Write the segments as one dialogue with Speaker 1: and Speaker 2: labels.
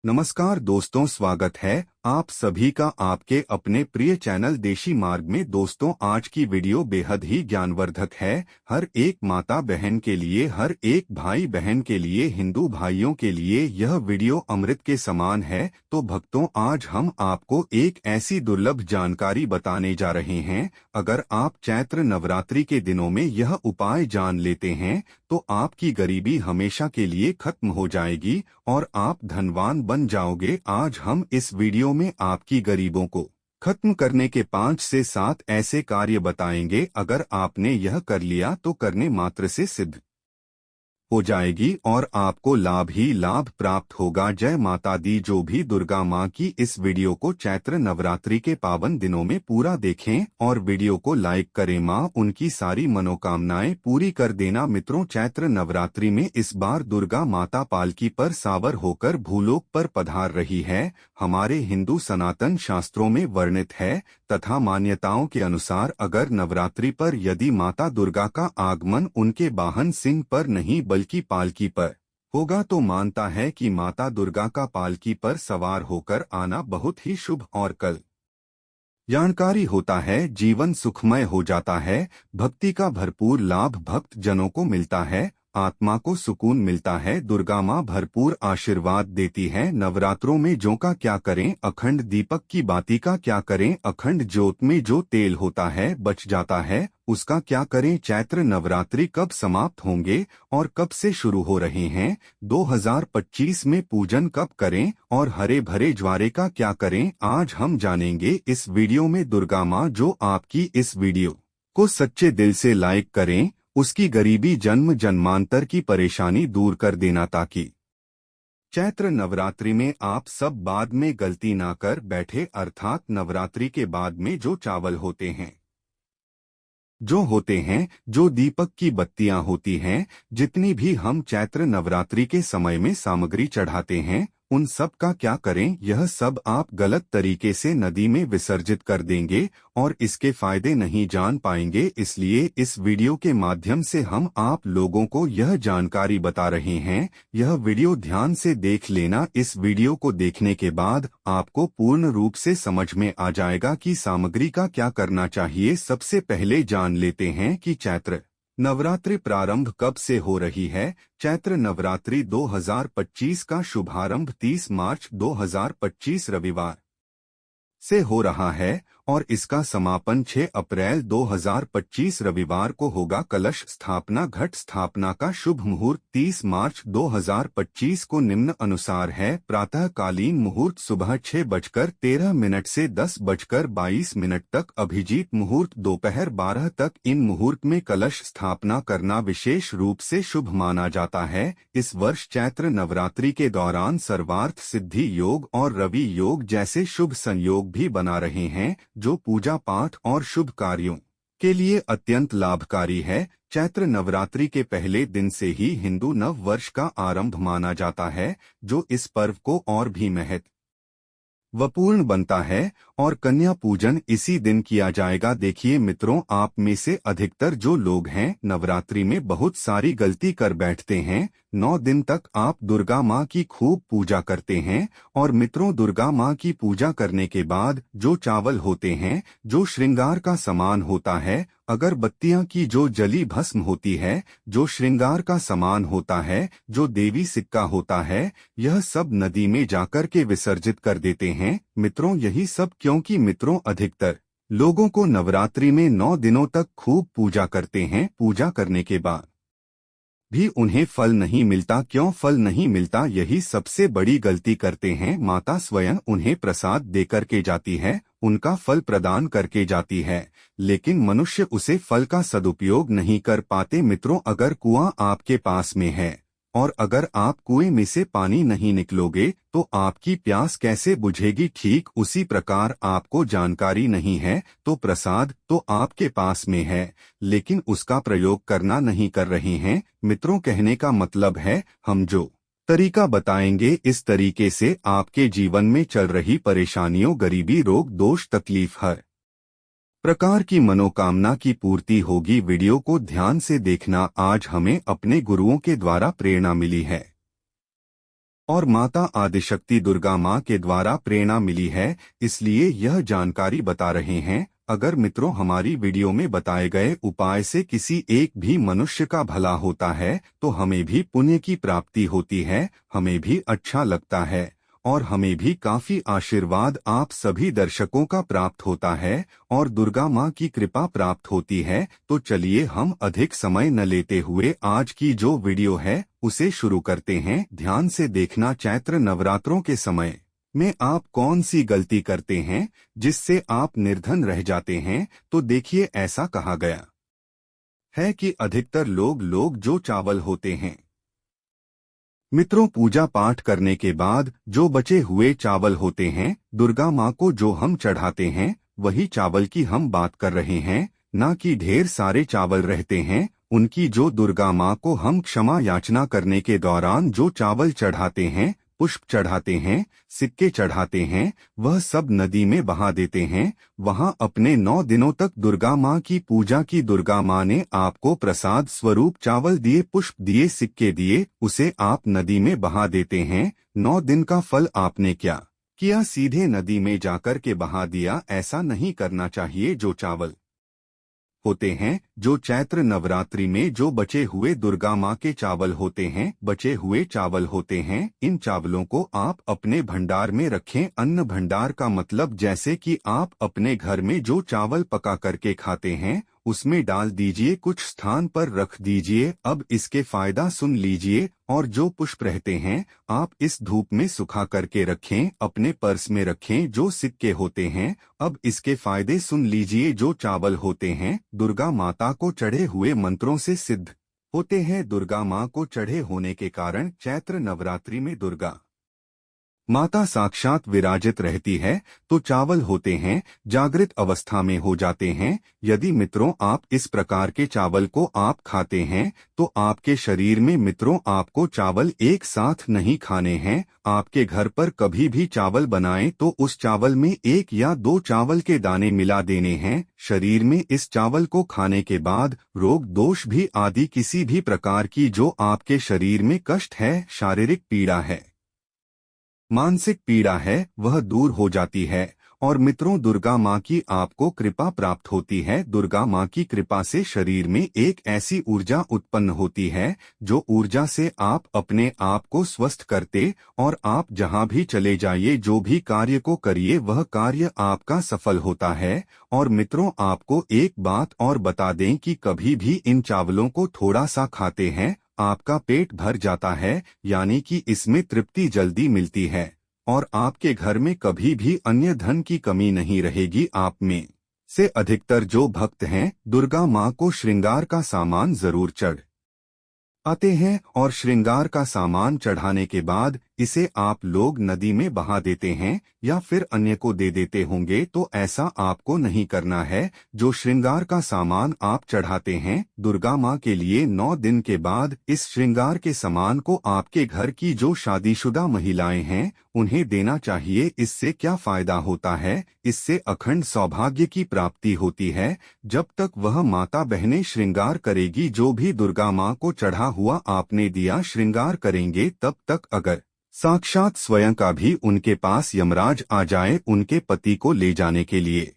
Speaker 1: नमस्कार दोस्तों, स्वागत है आप सभी का आपके अपने प्रिय चैनल देशी मार्ग में। दोस्तों, आज की वीडियो बेहद ही ज्ञानवर्धक है। हर एक माता बहन के लिए, हर एक भाई बहन के लिए, हिंदू भाइयों के लिए यह वीडियो अमृत के समान है। तो भक्तों, आज हम आपको एक ऐसी दुर्लभ जानकारी बताने जा रहे हैं। अगर आप चैत्र नवरात्रि के दिनों में यह उपाय जान लेते हैं तो आपकी गरीबी हमेशा के लिए खत्म हो जाएगी और आप धनवान बन जाओगे। आज हम इस वीडियो में आपकी गरीबों को खत्म करने के 5 से 7 ऐसे कार्य बताएंगे। अगर आपने यह कर लिया तो करने मात्र से सिद्ध हो जाएगी और आपको लाभ ही लाभ प्राप्त होगा। जय माता दी। जो भी दुर्गा माँ की इस वीडियो को चैत्र नवरात्रि के पावन दिनों में पूरा देखें और वीडियो को लाइक करें, माँ उनकी सारी मनोकामनाएं पूरी कर देना। मित्रों, चैत्र नवरात्रि में इस बार दुर्गा माता पालकी पर सावर होकर भूलोक पर पधार रही है। हमारे हिंदू सनातन शास्त्रों में वर्णित है तथा मान्यताओं के अनुसार अगर नवरात्रि पर यदि माता दुर्गा का आगमन उनके वाहन सिंह पर नहीं बल्कि पालकी पर होगा तो मानता है कि माता दुर्गा का पालकी पर सवार होकर आना बहुत ही शुभ और कल्याणकारी होता है। जीवन सुखमय हो जाता है, भक्ति का भरपूर लाभ भक्त जनों को मिलता है, आत्मा को सुकून मिलता है। दुर्गा माँ भरपूर आशीर्वाद देती है। नवरात्रों में जौ का क्या करें, अखंड दीपक की बाती का क्या करें, अखंड ज्योत में जो तेल होता है बच जाता है उसका क्या करें। चैत्र नवरात्रि कब समाप्त होंगे और कब से शुरू हो रहे हैं, 2025 में पूजन कब करें और हरे भरे ज्वारे का क्या करें, आज हम जानेंगे इस वीडियो में। दुर्गा माँ जो आपकी इस वीडियो को सच्चे दिल से लाइक करें, उसकी गरीबी जन्म जन्मांतर की परेशानी दूर कर देना, ताकि चैत्र नवरात्रि में आप सब बाद में गलती ना कर बैठे। अर्थात नवरात्रि के बाद में जो चावल होते हैं, जो दीपक की बत्तियां होती हैं, जितनी भी हम चैत्र नवरात्रि के समय में सामग्री चढ़ाते हैं, उन सब का क्या करें। यह सब आप गलत तरीके से नदी में विसर्जित कर देंगे और इसके फायदे नहीं जान पाएंगे। इसलिए इस वीडियो के माध्यम से हम आप लोगों को यह जानकारी बता रहे हैं। यह वीडियो ध्यान से देख लेना। इस वीडियो को देखने के बाद आपको पूर्ण रूप से समझ में आ जाएगा कि सामग्री का क्या करना चाहिए। सबसे पहले जान लेते हैं कि चैत्र नवरात्रि प्रारंभ कब से हो रही है। चैत्र नवरात्रि 2025 का शुभारंभ 30 मार्च 2025 रविवार से हो रहा है और इसका समापन 6 अप्रैल 2025 रविवार को होगा। कलश स्थापना घट स्थापना का शुभ मुहूर्त 30 मार्च 2025 को निम्न अनुसार है। प्रातःकालीन मुहूर्त सुबह 6:13 से 10:22 तक, अभिजीत मुहूर्त दोपहर 12 तक। इन मुहूर्त में कलश स्थापना करना विशेष रूप से शुभ माना जाता है। इस वर्ष चैत्र नवरात्रि के दौरान सर्वार्थ सिद्धि योग और रवि योग जैसे शुभ संयोग भी बना रहे हैं, जो पूजा पाठ और शुभ कार्यों के लिए अत्यंत लाभकारी है। चैत्र नवरात्रि के पहले दिन से ही हिंदू नव वर्ष का आरंभ माना जाता है, जो इस पर्व को और भी महत्वपूर्ण बनता है और कन्या पूजन इसी दिन किया जाएगा। देखिए मित्रों, आप में से अधिकतर जो लोग हैं नवरात्रि में बहुत सारी गलती कर बैठते हैं। 9 दिन तक आप दुर्गा माँ की खूब पूजा करते हैं और मित्रों, दुर्गा माँ की पूजा करने के बाद जो चावल होते हैं, जो श्रृंगार का सामान होता है, अगरबत्तियां की जो जली भस्म होती है, जो श्रृंगार का सामान होता है, जो देवी सिक्का होता है, यह सब नदी में जाकर के विसर्जित कर देते हैं। मित्रों, यही सब क्योंकि मित्रों अधिकतर लोगों को नवरात्रि में 9 दिनों तक खूब पूजा करते हैं। पूजा करने के बाद भी उन्हें फल नहीं मिलता। क्यों फल नहीं मिलता? यही सबसे बड़ी गलती करते हैं। माता स्वयं उन्हें प्रसाद देकर के जाती है, उनका फल प्रदान करके जाती है, लेकिन मनुष्य उसे फल का सदुपयोग नहीं कर पाते। मित्रों, अगर कुआं आपके पास में है और अगर आप कुएं में से पानी नहीं निकलोगे तो आपकी प्यास कैसे बुझेगी। ठीक उसी प्रकार आपको जानकारी नहीं है तो प्रसाद तो आपके पास में है, लेकिन उसका प्रयोग करना नहीं कर रहे हैं। मित्रों, कहने का मतलब है, हम जो तरीका बताएंगे इस तरीके से आपके जीवन में चल रही परेशानियों, गरीबी, रोग, दोष, तकलीफ, हर प्रकार की मनोकामना की पूर्ति होगी। वीडियो को ध्यान से देखना। आज हमें अपने गुरुओं के द्वारा प्रेरणा मिली है और माता आदिशक्ति दुर्गा माँ के द्वारा प्रेरणा मिली है, इसलिए यह जानकारी बता रहे हैं। अगर मित्रों हमारी वीडियो में बताए गए उपाय से किसी एक भी मनुष्य का भला होता है तो हमें भी पुण्य की प्राप्ति होती है, हमें भी अच्छा लगता है और हमें भी काफी आशीर्वाद आप सभी दर्शकों का प्राप्त होता है और दुर्गा माँ की कृपा प्राप्त होती है। तो चलिए हम अधिक समय न लेते हुए आज की जो वीडियो है उसे शुरू करते हैं। ध्यान से देखना, चैत्र नवरात्रों के समय में आप कौन सी गलती करते हैं जिससे आप निर्धन रह जाते हैं। तो देखिए, ऐसा कहा गया है कि अधिकतर लोग जो चावल होते हैं मित्रों, पूजा पाठ करने के बाद जो बचे हुए चावल होते हैं दुर्गा माँ को जो हम चढ़ाते हैं, वही चावल की हम बात कर रहे हैं, ना कि ढेर सारे चावल रहते हैं उनकी। जो दुर्गा माँ को हम क्षमा याचना करने के दौरान जो चावल चढ़ाते हैं, पुष्प चढ़ाते हैं, सिक्के चढ़ाते हैं, वह सब नदी में बहा देते हैं। वहां अपने 9 दिनों तक दुर्गा माँ की पूजा की। दुर्गा माँ ने आपको प्रसाद स्वरूप चावल दिए, पुष्प दिए, सिक्के दिए, उसे आप नदी में बहा देते हैं। 9 दिन का फल आपने क्या किया? सीधे नदी में जाकर के बहा दिया। ऐसा नहीं करना चाहिए। जो चावल होते हैं, जो चैत्र नवरात्रि में जो बचे हुए दुर्गा माँ के चावल होते हैं, बचे हुए चावल होते हैं, इन चावलों को आप अपने भंडार में रखें। अन्न भंडार का मतलब जैसे कि आप अपने घर में जो चावल पका करके खाते हैं उसमें डाल दीजिए, कुछ स्थान पर रख दीजिए। अब इसके फायदा सुन लीजिए। और जो पुष्प रहते हैं आप इस धूप में सुखा करके रखें, अपने पर्स में रखें। जो सिक्के होते हैं, अब इसके फायदे सुन लीजिए। जो चावल होते हैं दुर्गा माता को चढ़े हुए मंत्रों से सिद्ध होते हैं। दुर्गा माँ को चढ़े होने के कारण चैत्र नवरात्रि में दुर्गा माता साक्षात विराजित रहती है। तो चावल होते हैं जागृत अवस्था में हो जाते हैं। यदि मित्रों आप इस प्रकार के चावल को आप खाते हैं तो आपके शरीर में मित्रों आपको चावल एक साथ नहीं खाने हैं। आपके घर पर कभी भी चावल बनाएं तो उस चावल में 1 या 2 चावल के दाने मिला देने हैं। शरीर में इस चावल को खाने के बाद रोग दोष भी आदि किसी भी प्रकार की जो आपके शरीर में कष्ट है, शारीरिक पीड़ा है, मानसिक पीड़ा है, वह दूर हो जाती है। और मित्रों दुर्गा माँ की आपको कृपा प्राप्त होती है। दुर्गा माँ की कृपा से शरीर में एक ऐसी ऊर्जा उत्पन्न होती है जो ऊर्जा से आप अपने आप को स्वस्थ करते और आप जहाँ भी चले जाइए, जो भी कार्य को करिए, वह कार्य आपका सफल होता है। और मित्रों आपको एक बात और बता दें कि कभी भी इन चावलों को थोड़ा सा खाते हैं आपका पेट भर जाता है, यानी कि इसमें तृप्ति जल्दी मिलती है और आपके घर में कभी भी अन्य धन की कमी नहीं रहेगी। आप में से अधिकतर जो भक्त हैं दुर्गा माँ को श्रृंगार का सामान जरूर चढ़ आते हैं और श्रृंगार का सामान चढ़ाने के बाद इसे आप लोग नदी में बहा देते हैं या फिर अन्य को दे देते होंगे। तो ऐसा आपको नहीं करना है। जो श्रृंगार का सामान आप चढ़ाते हैं दुर्गा माँ के लिए 9 दिन के बाद इस श्रृंगार के सामान को आपके घर की जो शादीशुदा महिलाएं हैं उन्हें देना चाहिए। इससे क्या फायदा होता है? इससे अखंड सौभाग्य की प्राप्ति होती है। जब तक वह माता बहनें श्रृंगार करेगी, जो भी दुर्गा माँ को चढ़ा हुआ आपने दिया श्रृंगार करेंगे, तब तक अगर साक्षात स्वयं का भी उनके पास यमराज आ जाए उनके पति को ले जाने के लिए,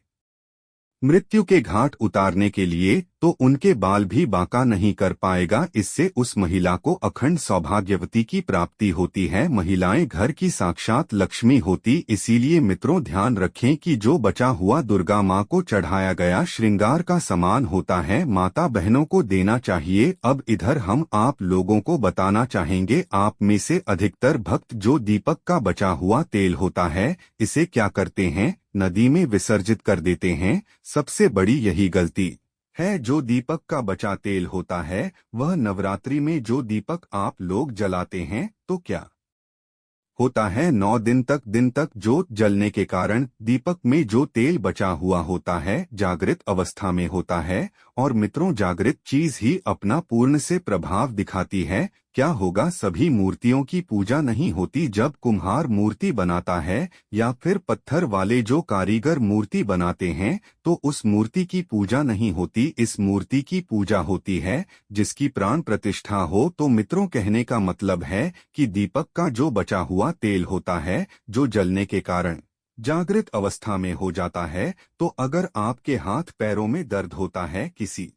Speaker 1: मृत्यु के घाट उतारने के लिए, तो उनके बाल भी बांका नहीं कर पाएगा। इससे उस महिला को अखंड सौभाग्यवती की प्राप्ति होती है। महिलाएं घर की साक्षात लक्ष्मी होती। इसीलिए मित्रों ध्यान रखें कि जो बचा हुआ दुर्गा माँ को चढ़ाया गया श्रृंगार का सामान होता है माता बहनों को देना चाहिए। अब इधर हम आप लोगों को बताना चाहेंगे, आप में से अधिकतर भक्त जो दीपक का बचा हुआ तेल होता है इसे क्या करते हैं? नदी में विसर्जित कर देते हैं। सबसे बड़ी यही गलती है। जो दीपक का बचा तेल होता है वह नवरात्रि में जो दीपक आप लोग जलाते हैं तो क्या होता है, 9 दिन तक जोत जलने के कारण दीपक में जो तेल बचा हुआ होता है जागृत अवस्था में होता है। और मित्रों जागृत चीज ही अपना पूर्ण से प्रभाव दिखाती है। क्या होगा? सभी मूर्तियों की पूजा नहीं होती। जब कुम्हार मूर्ति बनाता है या फिर पत्थर वाले जो कारीगर मूर्ति बनाते हैं तो उस मूर्ति की पूजा नहीं होती। इस मूर्ति की पूजा होती है जिसकी प्राण प्रतिष्ठा हो। तो मित्रों, कहने का मतलब है कि दीपक का जो बचा हुआ तेल होता है, जो जलने के कारण जागृत अवस्था में हो जाता है, तो अगर आपके हाथ पैरों में दर्द होता है, किसी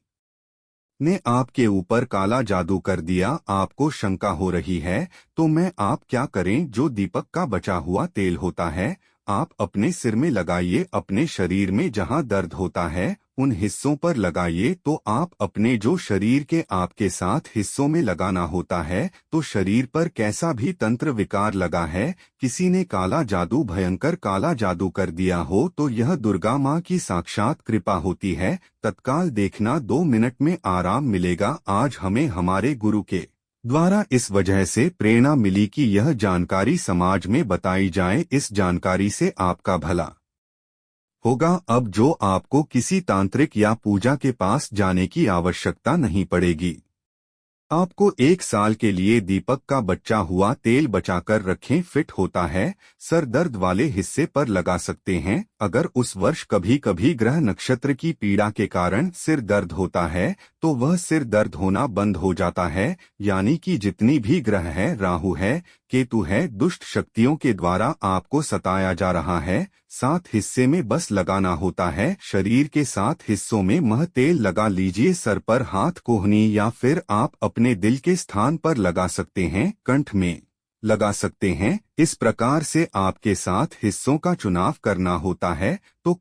Speaker 1: ने आपके ऊपर काला जादू कर दिया, आपको शंका हो रही है, तो आप क्या करें? जो दीपक का बचा हुआ तेल होता है, आप अपने सिर में लगाइए। अपने शरीर में जहां दर्द होता है उन हिस्सों पर लगाइए। तो आप अपने जो शरीर के आपके साथ हिस्सों में लगाना होता है, तो शरीर पर कैसा भी तंत्र विकार लगा है, किसी ने काला जादू, भयंकर काला जादू कर दिया हो, तो यह दुर्गा माँ की साक्षात कृपा होती है। तत्काल देखना, 2 मिनट में आराम मिलेगा। आज हमें हमारे गुरु के द्वारा इस वजह से प्रेरणा मिली कि यह जानकारी समाज में बताई जाए। इस जानकारी से आपका भला होगा। अब जो आपको किसी तांत्रिक या पूजा के पास जाने की आवश्यकता नहीं पड़ेगी। आपको 1 साल के लिए दीपक का बचा हुआ तेल बचाकर रखें। फिट होता है, सर दर्द वाले हिस्से पर लगा सकते हैं। अगर उस वर्ष कभी कभी ग्रह नक्षत्र की पीड़ा के कारण सिर दर्द होता है तो वह सिर दर्द होना बंद हो जाता है। यानी कि जितनी भी ग्रह है, राहु है, केतु है, दुष्ट शक्तियों के द्वारा आपको सताया जा रहा है, 7 हिस्से में बस लगाना होता है। शरीर के 7 हिस्सों में मह तेल लगा लीजिए। सर पर, हाथ, कोहनी या फिर आप अपने दिल के स्थान पर लगा सकते हैं, कंठ में लगा सकते हैं। इस प्रकार से आपके 7 हिस्सों का चुनाव करना होता है। तो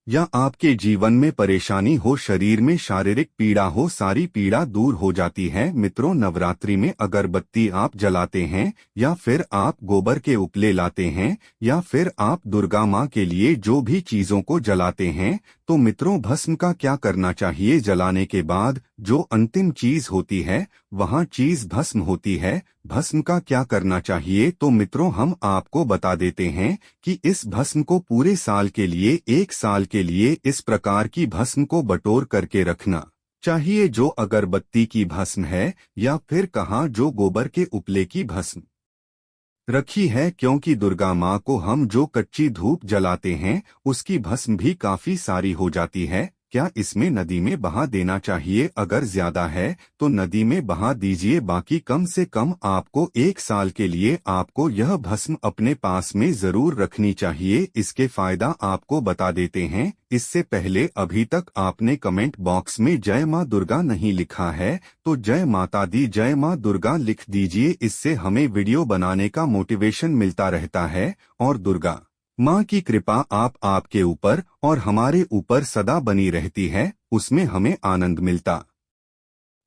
Speaker 1: या आपके जीवन में परेशानी हो, शरीर में शारीरिक पीड़ा हो, सारी पीड़ा दूर हो जाती है। मित्रों, नवरात्रि में अगरबत्ती आप जलाते हैं या फिर आप गोबर के उपले लाते हैं या फिर आप दुर्गा माँ के लिए जो भी चीजों को जलाते हैं, तो मित्रों, भस्म का क्या करना चाहिए? जलाने के बाद जो अंतिम चीज होती है वहाँ चीज भस्म होती है। भस्म का क्या करना चाहिए? तो मित्रों, हम आपको बता देते हैं कि इस भस्म को पूरे साल के लिए, 1 साल के लिए इस प्रकार की भस्म को बटोर करके रखना चाहिए। जो अगरबत्ती की भस्म है या फिर कहा जो गोबर के उपले की भस्म रखी है, क्योंकि दुर्गा माँ को हम जो कच्ची धूप जलाते हैं उसकी भस्म भी काफी सारी हो जाती है। क्या इसमें नदी में बहा देना चाहिए? अगर ज्यादा है तो नदी में बहा दीजिए। बाकी कम से कम आपको 1 साल के लिए आपको यह भस्म अपने पास में जरूर रखनी चाहिए। इसके फायदा आपको बता देते हैं। इससे पहले अभी तक आपने कमेंट बॉक्स में जय माँ दुर्गा नहीं लिखा है तो जय माता दी, जय माँ दुर्गा लिख दीजिए। इससे हमें वीडियो बनाने का मोटिवेशन मिलता रहता है और दुर्गा माँ की कृपा आपके ऊपर और हमारे ऊपर सदा बनी रहती है, उसमें हमें आनंद मिलता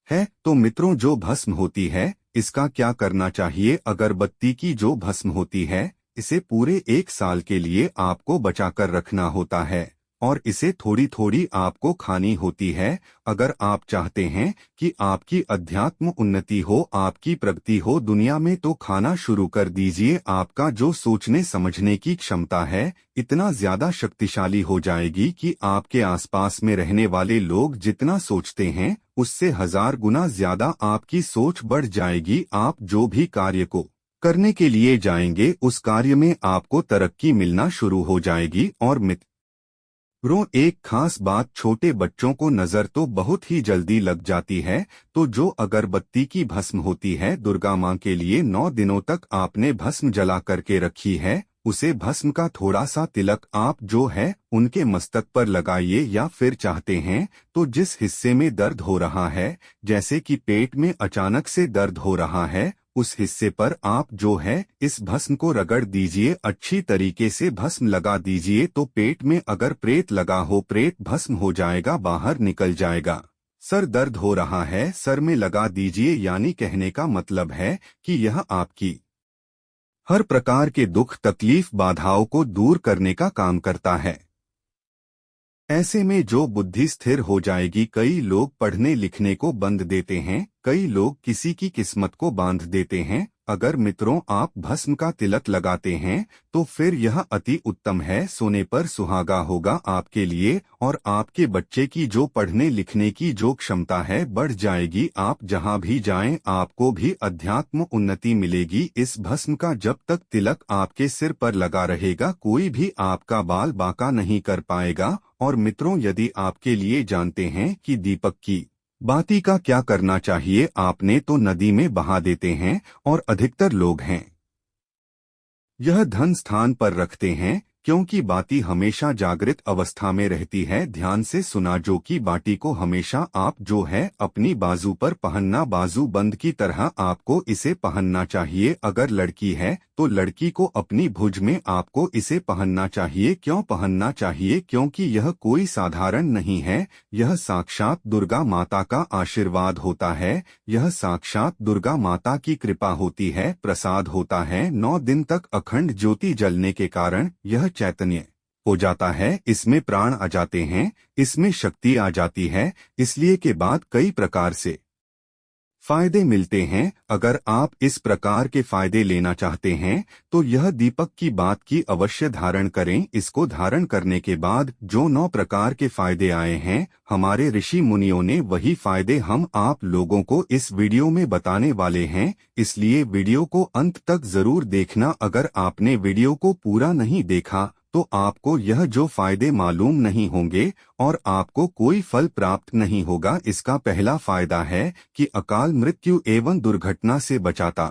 Speaker 1: है। तो मित्रों, जो भस्म होती है इसका क्या करना चाहिए? अगरबत्ती की जो भस्म होती है इसे पूरे 1 साल के लिए आपको बचाकर रखना होता है और इसे थोड़ी थोड़ी आपको खानी होती है। अगर आप चाहते हैं कि आपकी अध्यात्म उन्नति हो, आपकी प्रगति हो दुनिया में, तो खाना शुरू कर दीजिए। आपका जो सोचने समझने की क्षमता है इतना ज्यादा शक्तिशाली हो जाएगी कि आपके आसपास में रहने वाले लोग जितना सोचते हैं उससे 1000 गुना ज्यादा आपकी सोच बढ़ जाएगी। आप जो भी कार्य को करने के लिए जाएंगे उस कार्य में आपको तरक्की मिलना शुरू हो जाएगी। और मित्रों, एक खास बात, छोटे बच्चों को नजर तो बहुत ही जल्दी लग जाती है। तो जो अगरबत्ती की भस्म होती है दुर्गा माँ के लिए 9 दिनों तक आपने भस्म जला करके रखी है, उसे भस्म का थोड़ा सा तिलक आप जो है उनके मस्तक पर लगाइए। या फिर चाहते हैं तो जिस हिस्से में दर्द हो रहा है, जैसे कि पेट में अचानक से दर्द हो रहा है, उस हिस्से पर आप जो है इस भस्म को रगड़ दीजिए। अच्छी तरीके से भस्म लगा दीजिए। तो पेट में अगर प्रेत लगा हो, प्रेत भस्म हो जाएगा, बाहर निकल जाएगा। सर दर्द हो रहा है, सर में लगा दीजिए। यानी कहने का मतलब है कि यह आपकी हर प्रकार के दुख, तकलीफ, बाधाओं को दूर करने का काम करता है। ऐसे में जो बुद्धि स्थिर हो जाएगी। कई लोग पढ़ने लिखने को बंद देते हैं, कई लोग किसी की किस्मत को बांध देते हैं अगर मित्रों आप भस्म का तिलक लगाते हैं तो फिर यह अति उत्तम है। सोने पर सुहागा होगा आपके लिए, और आपके बच्चे की जो पढ़ने लिखने की जो क्षमता है बढ़ जाएगी। आप जहां भी जाएं आपको भी अध्यात्म उन्नति मिलेगी। इस भस्म का जब तक तिलक आपके सिर पर लगा रहेगा कोई भी आपका बाल बांका नहीं कर पाएगा। और मित्रों, यदि आपके लिए जानते हैं कि दीपक की बाती का क्या करना चाहिए, आपने तो नदी में बहा देते हैं और अधिकतर लोग हैं यह धन स्थान पर रखते हैं, क्योंकि बाती हमेशा जागृत अवस्था में रहती है। ध्यान से सुना, जो कि बाटी को हमेशा आप जो है अपनी बाजू पर पहनना, बाजू बंद की तरह आपको इसे पहनना चाहिए। अगर लड़की है तो लड़की को अपनी भुज में आपको इसे पहनना चाहिए। क्यों पहनना चाहिए? क्योंकि यह कोई साधारण नहीं है, यह साक्षात दुर्गा माता का आशीर्वाद होता है, यह साक्षात दुर्गा माता की कृपा होती है, प्रसाद होता है। 9 दिन तक अखंड ज्योति जलने के कारण यह चैतन्य हो जाता है, इसमें प्राण आ जाते हैं, इसमें शक्ति आ जाती है, इसलिए के बाद कई प्रकार से फायदे मिलते हैं। अगर आप इस प्रकार के फायदे लेना चाहते हैं तो यह दीपक की बात की अवश्य धारण करें। इसको धारण करने के बाद जो 9 प्रकार के फायदे आए हैं, हमारे ऋषि मुनियों ने वही फायदे हम आप लोगों को इस वीडियो में बताने वाले हैं, इसलिए वीडियो को अंत तक जरूर देखना। अगर आपने वीडियो को पूरा नहीं देखा तो आपको यह जो फायदे मालूम नहीं होंगे और आपको कोई फल प्राप्त नहीं होगा। इसका पहला फायदा है कि अकाल मृत्यु एवं दुर्घटना से बचाता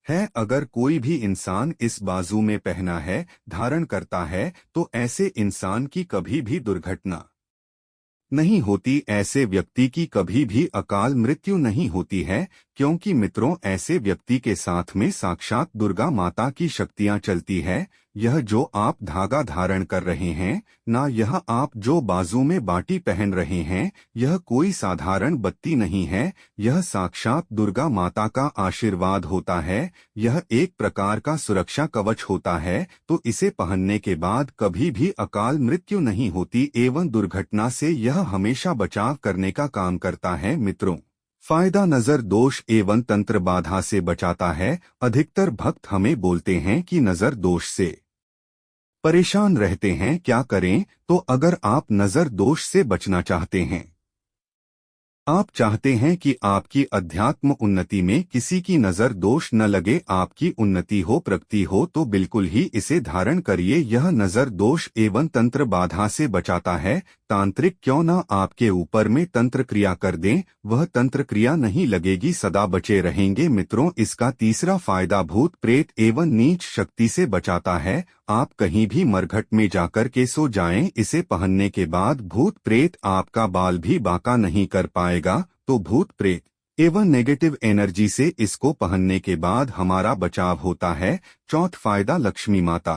Speaker 1: है। अगर कोई भी इंसान इस बाजू में पहना है, धारण करता है, तो ऐसे इंसान की कभी भी दुर्घटना नहीं होती, ऐसे व्यक्ति की कभी भी अकाल मृत्यु नहीं होती है। क्योंकि मित्रों, ऐसे व्यक्ति के साथ में साक्षात दुर्गा माता की शक्तियां चलती है। यह जो आप धागा धारण कर रहे हैं ना, यह आप जो बाजू में बाटी पहन रहे हैं, यह कोई साधारण बत्ती नहीं है, यह साक्षात दुर्गा माता का आशीर्वाद होता है। यह एक प्रकार का सुरक्षा कवच होता है, तो इसे पहनने के बाद कभी भी अकाल मृत्यु नहीं होती एवं दुर्घटना से यह हमेशा बचाव करने का काम करता है। मित्रों, फायदा नजर दोष एवं तंत्र बाधा से बचाता है। अधिकतर भक्त हमें बोलते हैं कि नजर दोष से परेशान रहते हैं, क्या करें? तो अगर आप नजर दोष से बचना चाहते हैं, आप चाहते हैं कि आपकी अध्यात्म उन्नति में किसी की नजर दोष न लगे, आपकी उन्नति हो, प्रगति हो, तो बिल्कुल ही इसे धारण करिए। यह नजर दोष एवं तंत्र बाधा से बचाता है। तांत्रिक क्यों न आपके ऊपर में तंत्र क्रिया कर दें, वह तंत्र क्रिया नहीं लगेगी, सदा बचे रहेंगे। मित्रों, इसका तीसरा फायदा भूत प्रेत एवं नीच शक्ति से बचाता है। आप कहीं भी मरघट में जाकर के सो जाएं, इसे पहनने के बाद भूत प्रेत आपका बाल भी बांका नहीं कर पाएगा। तो भूत प्रेत एवं नेगेटिव एनर्जी से इसको पहनने के बाद हमारा बचाव होता है। चौथा फायदा लक्ष्मी माता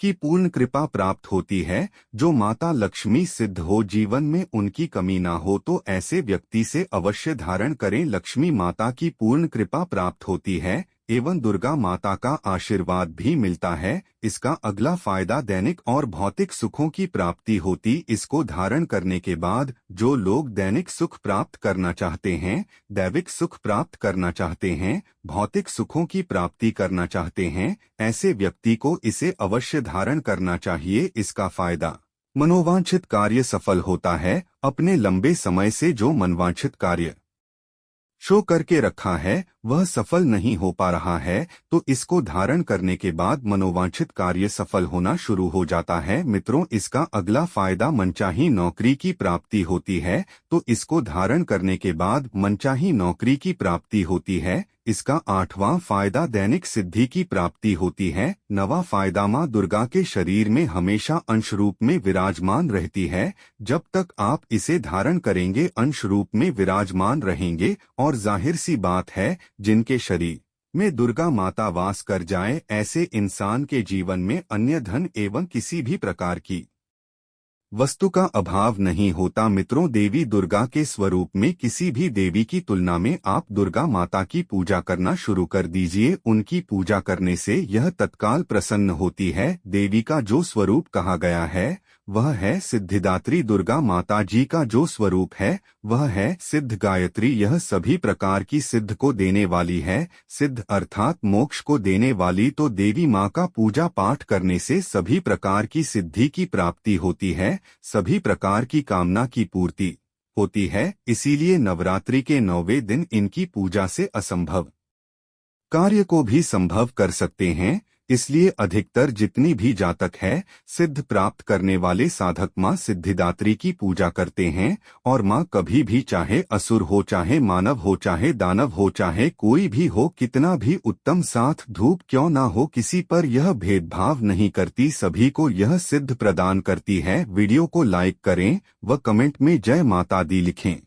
Speaker 1: की पूर्ण कृपा प्राप्त होती है। जो माता लक्ष्मी सिद्ध हो, जीवन में उनकी कमी ना हो, तो ऐसे व्यक्ति से अवश्य धारण करें। लक्ष्मी माता की पूर्ण कृपा प्राप्त होती है एवं दुर्गा माता का आशीर्वाद भी मिलता है। इसका अगला फायदा दैनिक और भौतिक सुखों की प्राप्ति होती। इसको धारण करने के बाद जो लोग दैनिक सुख प्राप्त करना चाहते हैं, दैविक सुख प्राप्त करना चाहते हैं, भौतिक सुखों की प्राप्ति करना चाहते हैं, ऐसे व्यक्ति को इसे अवश्य धारण करना चाहिए। इसका फायदा मनोवांछित कार्य सफल होता है। अपने लंबे समय से जो मनवांछित कार्य शो करके रखा है वह सफल नहीं हो पा रहा है, तो इसको धारण करने के बाद मनोवांछित कार्य सफल होना शुरू हो जाता है। मित्रों, इसका अगला फायदा मनचाही नौकरी की प्राप्ति होती है। तो इसको धारण करने के बाद मनचाही नौकरी की प्राप्ति होती है। इसका 8वां फायदा दैनिक सिद्धि की प्राप्ति होती है। 9वां फायदा मां दुर्गा के शरीर में हमेशा अंश रूप में विराजमान रहती है। जब तक आप इसे धारण करेंगे अंश रूप में विराजमान रहेंगे, और जाहिर सी बात है जिनके शरीर में दुर्गा माता वास कर जाए, ऐसे इंसान के जीवन में अन्य धन एवं किसी भी प्रकार की वस्तु का अभाव नहीं होता। मित्रों, देवी दुर्गा के स्वरूप में किसी भी देवी की तुलना में आप दुर्गा माता की पूजा करना शुरू कर दीजिए। उनकी पूजा करने से यह तत्काल प्रसन्न होती है। देवी का जो स्वरूप कहा गया है वह है सिद्धिदात्री दुर्गा माता जी का जो स्वरूप है वह है सिद्ध गायत्री। यह सभी प्रकार की सिद्ध को देने वाली है। सिद्ध अर्थात मोक्ष को देने वाली। तो देवी माँ का पूजा पाठ करने से सभी प्रकार की सिद्धि की प्राप्ति होती है, सभी प्रकार की कामना की पूर्ति होती है। इसीलिए नवरात्रि के 9वें दिन इनकी पूजा से असंभव कार्य को भी संभव कर सकते हैं। इसलिए अधिकतर जितनी भी जातक है सिद्ध प्राप्त करने वाले साधक माँ सिद्धिदात्री की पूजा करते हैं। और माँ कभी भी चाहे असुर हो, चाहे मानव हो, चाहे दानव हो, चाहे कोई भी हो, कितना भी उत्तम साथ धूप क्यों ना हो, किसी पर यह भेदभाव नहीं करती, सभी को यह सिद्ध प्रदान करती है। वीडियो को लाइक करें व कमेंट में जय माता दी लिखें।